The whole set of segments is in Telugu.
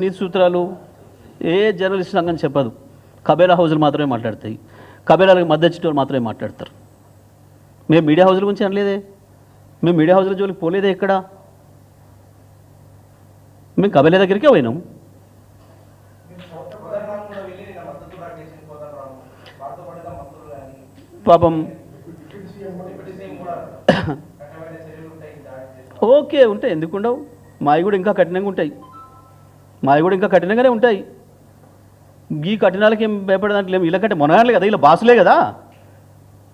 నీతి సూత్రాలు ఏ జర్నలిస్ట్ రంగం చెప్పదు. కబేలా హౌజులు మాత్రమే మాట్లాడతాయి. కబేలాలకు మద్దతు మాత్రమే మాట్లాడతారు. మేము మీడియా హౌజుల గురించి అనలేదే, మేము మీడియా హౌజుల జోలికి పోలేదే. ఎక్కడ మేము కబేలా దగ్గరికే పోయినాం. పాపం ఓకే ఉంటాయి, ఎందుకు ఉండవు? మావి కూడా ఇంకా కఠినంగా ఉంటాయి, మావి కూడా ఇంకా కఠినంగానే ఉంటాయి. ఈ కఠినాలకి ఏం భయపడదాంట్లో ఏమి. వీళ్ళకంటే మొనగానే కదా, ఇలా బాసులే కదా,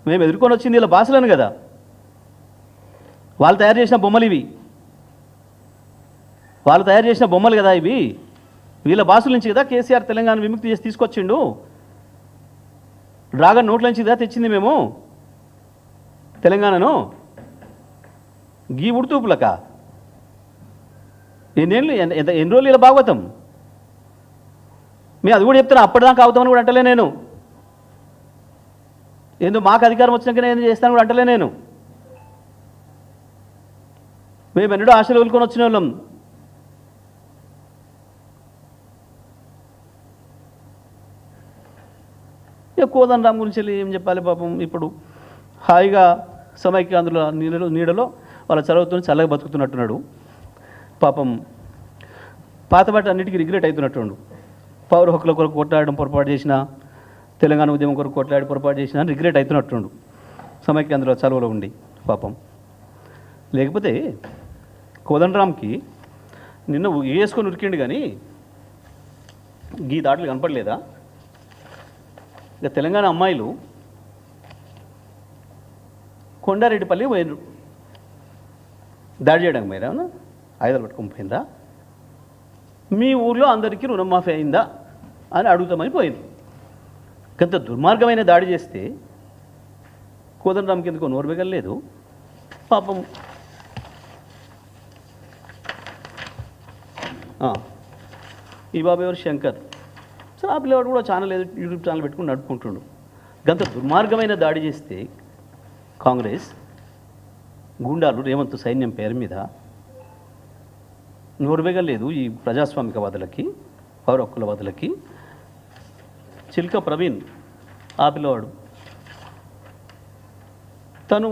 మేము ఎదుర్కొని వచ్చింది ఇలా బాసులను కదా. వాళ్ళు తయారు చేసిన బొమ్మలు ఇవి, వాళ్ళు తయారు చేసిన బొమ్మలు కదా ఇవి. వీళ్ళ బాసుల నుంచి కదా కేసీఆర్ తెలంగాణ విముక్తి చేసి తీసుకొచ్చిండు. డ్రాగన్ నోట్ల నుంచి కదా తెచ్చింది మేము తెలంగాణను. గీ ఉడుతూపులక ఎన్ని రోజులు ఇలా భాగవతం. మేము అది కూడా చెప్తున్నా, అప్పటిదాకా అవుతామని కూడా అంటలే నేను. ఎందుకు మాకు అధికారం వచ్చినాకనే ఏం చేస్తాను కూడా అంటలే నేను. మేము ఎన్నడూ ఆశలు వదులుకొని వచ్చిన వాళ్ళం. ఇక కోదండరామ్ గురించి ఏం చెప్పాలి పాపం. ఇప్పుడు హాయిగా సమైక్యాంధ్రుల నీడలో వాళ్ళ చదువుతో చల్లగా బతుకుతున్నట్టున్నాడు పాపం. పాతబాట అన్నిటికీ రిగ్రెట్ అవుతున్నట్టుండు. పౌర హక్కుల కొరకు కొట్లాడడం పొరపాటు చేసిన, తెలంగాణ ఉద్యమం కొరకు కొట్లాడి పొరపాటు చేసిన అని రిగ్రెట్ అవుతున్నట్టుండు సమైక్యాంధ్రుల చదువులో ఉండి పాపం. లేకపోతే కోదండరామ్కి నిన్న వేసుకొని ఉరికిండు కానీ గీ దాడులు కనపడలేదా? ఇక తెలంగాణ అమ్మాయిలు కొండారెడ్డిపల్లి పోయినరు దాడి చేయడానికి. మీరు ఏమన్నా ఆయుధాలు పట్టుకొని పోయిందా? మీ ఊర్లో అందరికీ రుణమాఫీ అయిందా అని అడుగుతామని పోయింది. కొంత దుర్మార్గమైన దాడి చేస్తే కోదండరామ్కి ఎందుకో నోరు మిగలలేదు పాపం. ఈ బాబు ఎవరు? శంకర్. సో ఆ పిల్లవాడు కూడా ఛానల్ ఏదో యూట్యూబ్ ఛానల్ పెట్టుకుని నడుపుకుంటుండు. గంత దుర్మార్గమైన దాడి చేస్తే కాంగ్రెస్ గుండాలు రేవంత్ సైన్యం పేరు మీద నోరువేగలేదు ఈ ప్రజాస్వామికవాదులకి, పౌర హక్కులవాదులకి. చిల్క ప్రవీణ్ ఆ పిల్లవాడు తను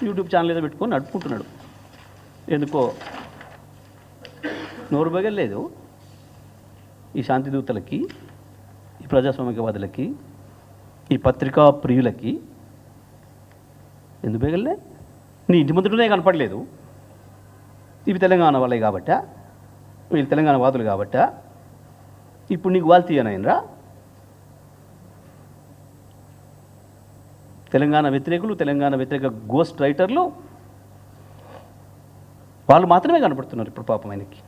యూట్యూబ్ ఛానల్ ఏదో పెట్టుకొని నడుపుకుంటున్నాడు. ఎందుకో నోరువేగలేదు ఈ శాంతిదూతలకి, ఈ ప్రజాస్వామికవాదులకి, ఈ పత్రికా ప్రియులకి. ఎందుకు బేగలే? నీ ఇంటి ముందునే కనపడలేదు. ఇవి తెలంగాణ వాళ్ళే కాబట్టా, వీళ్ళు తెలంగాణ వాదులు కాబట్టా ఇప్పుడు నీకు వాళ్ళు తీయనైనరా? తెలంగాణ వ్యతిరేకులు, తెలంగాణ వ్యతిరేక గోస్ట్ రైటర్లు వాళ్ళు మాత్రమే కనపడుతున్నారు ఇప్పుడు పాపం ఆయనకి.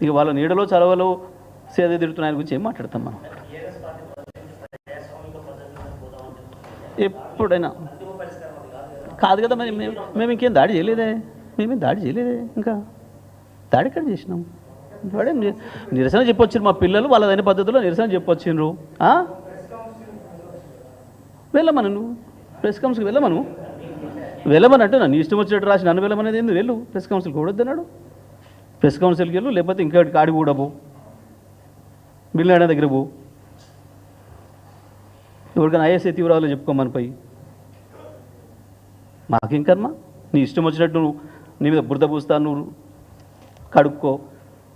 ఇక వాళ్ళ నీడలో చలవలో సేద తిరుగుతున్న ఆయన గురించి ఏం మాట్లాడతాం మనం? ఎప్పుడైనా కాదు కదా. మరి మేము ఇంకేం దాడి చేయలేదే, మేమేం దాడి చేయలేదే. ఇంకా దాడి ఎక్కడ చేసినాం? వాడే నిరసన చెప్పొచ్చారు మా పిల్లలు, వాళ్ళదైన పద్ధతిలో నిరసన చెప్పొచ్చిండ్రు. వెళ్ళమను, నువ్వు ప్రెస్ కౌన్సిల్కి వెళ్ళమని అంటున్నా. నీ ఇష్టం వచ్చినట్టు రాసి నన్ను వెళ్ళమనేది ఏంది? వెళ్ళు, ప్రెస్ కౌన్సిల్కి కూడొద్దన్నాడు. ప్రెస్ కౌన్సిల్కి వెళ్ళు, లేకపోతే ఇంకా కాడికి కూడా పో, బిల్లాడ దగ్గర పో, ఎవరికైనా ఐఎస్ఐ తీవ్రవాదులు చెప్పుకోమని పోయి. మాకేం కర్మ? నీ ఇష్టం వచ్చినట్టు నీ మీద బురద పూస్తాను, నువ్వు కడుక్కో,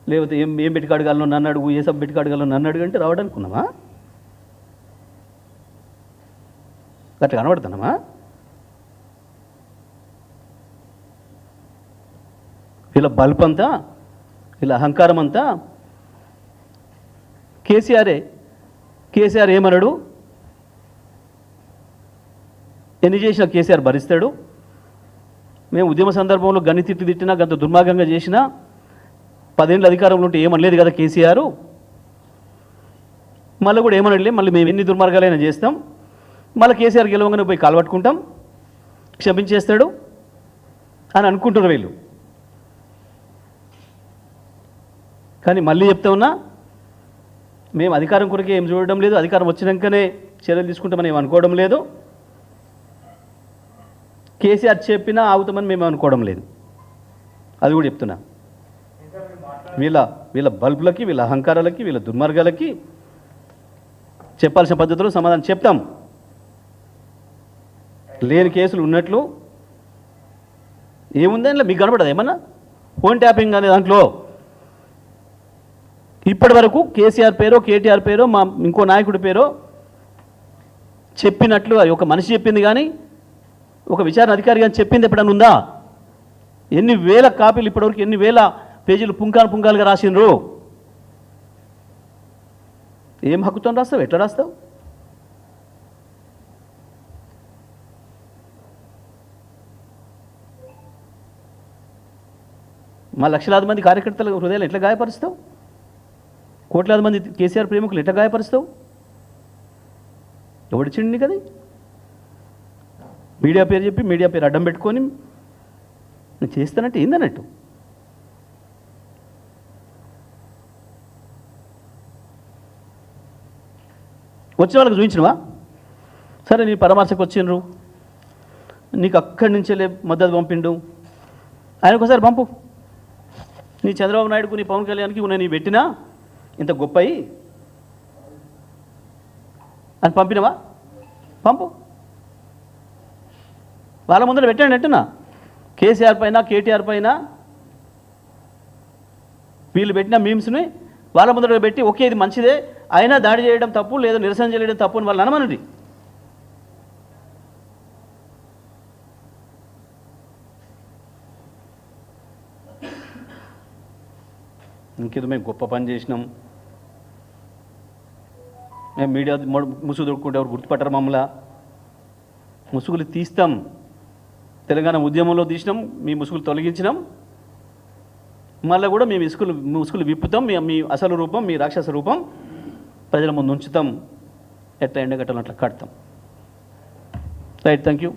లేకపోతే ఏం పెట్టి కడగాలను నన్ను అడుగు, ఏ సబ్ పెట్టి కడగాలను నన్ను అడుగు అంటే రావడానికి ఉన్నామా? అట్లా కనబడుతున్నామా? వీళ్ళ బల్పంతా, వీళ్ళ అహంకారం అంతా కేసీఆరే. కేసీఆర్ ఏమన్నాడు? ఎన్ని చేసినా కేసీఆర్ భరిస్తాడు. మేము ఉద్యమ సందర్భంలో గన్ని తిట్టినా, గంత దుర్మార్గంగా చేసినా 10 ఏళ్ళ అధికారంలో ఉంటే ఏమనలేదు కదా కేసీఆర్. మళ్ళీ కూడా ఏమనట్లే, మళ్ళీ మేము ఎన్ని దుర్మార్గాలైనా చేస్తాం, మళ్ళీ కేసీఆర్ గెలవంగానే పోయి కాలపట్టుకుంటాం, క్షమించేస్తాడు అని అనుకుంటున్నారు వీళ్ళు. కానీ మళ్ళీ చెప్తా ఉన్నా, మేము అధికారం కొరకే ఏం చూడడం లేదు, అధికారం వచ్చినాకనే చర్యలు తీసుకుంటామని ఏం అనుకోవడం లేదు. కేసీఆర్ చెప్పినా ఆగుతామని మేము అనుకోవడం లేదు. అది కూడా చెప్తున్నా. వీళ్ళ వీళ్ళ బల్బులకి, వీళ్ళ అహంకారాలకి, వీళ్ళ దుర్మార్గాలకి చెప్పాల్సిన పద్ధతిలో సమాధానం చెప్తాం. లేని కేసులు ఉన్నట్లు ఏముంది అందులో మీకు కనపడదు ఏమన్నా? ఫోన్ ట్యాపింగ్ అనే దాంట్లో ఇప్పటి వరకు కేసీఆర్ పేరో, కేటీఆర్ పేరో, మా ఇంకో నాయకుడి పేరో చెప్పినట్లు ఒక మనిషి చెప్పింది కానీ ఒక విచారణ అధికారి కానీ చెప్పింది ఎప్పుడన్నా ఉందా? ఎన్ని వేల కాపీలు ఇప్పటివరకు, ఎన్ని వేల పేజీలు పుంకాలుగా రాసినరు? ఏం హక్కుతో రాస్తావు? ఎట్లా రాస్తావు? మా లక్షలాది మంది కార్యకర్తల హృదయాలు ఎట్లా గాయపరుస్తావు? కోట్లాది మంది కేసీఆర్ ప్రేమికులు ఎట్లా గాయపరుస్తావు? ఎవడిచ్చిండి కదా? మీడియా పేరు చెప్పి, మీడియా పేరు అడ్డం పెట్టుకొని నేను చేస్తానంటే ఏందన్నట్టు? వచ్చిన వాళ్ళకి చూపించినవా? సరే, నీ పరామర్శకు వచ్చిండ్రు, నీకు అక్కడి నుంచే మద్దతు పంపిండు, ఆయన ఒకసారి పంపు. నీ చంద్రబాబు నాయుడుకు, నీ పవన్ కళ్యాణ్కి నీ పెట్టినా ఇంత గొప్ప అని పంపినవా? పంపు. వాళ్ళ ముందర పెట్టండి అంటున్నా. కేసీఆర్ పైన, కేటీఆర్ పైన వీళ్ళు పెట్టిన మీమ్స్ని వాళ్ళ ముందర పెట్టి, ఓకే ఇది మంచిదే, అయినా దాడి చేయడం తప్పు, లేదా నిరసన చేయడం తప్పు అని వాళ్ళు అనమనండి. ఇంకేదో మేము గొప్ప పని చేసినాం, మేము మీడియా ముసుగు దొరుకుంటే ఎవరు గుర్తుపట్టరు మమ్మల్ని. ముసుగులు తీస్తాం. తెలంగాణ ఉద్యమంలో తీసినాం, మీ ముసుగులు తొలగించినాం, మళ్ళీ కూడా మేము ముసుగులు విప్పుతాం. మీ అసలు రూపం, మీ రాక్షస రూపం ప్రజల ముందు ఉంచుతాం. ఎట్లా ఎండగట్టలు అట్లా కడతాం. Right, thank you.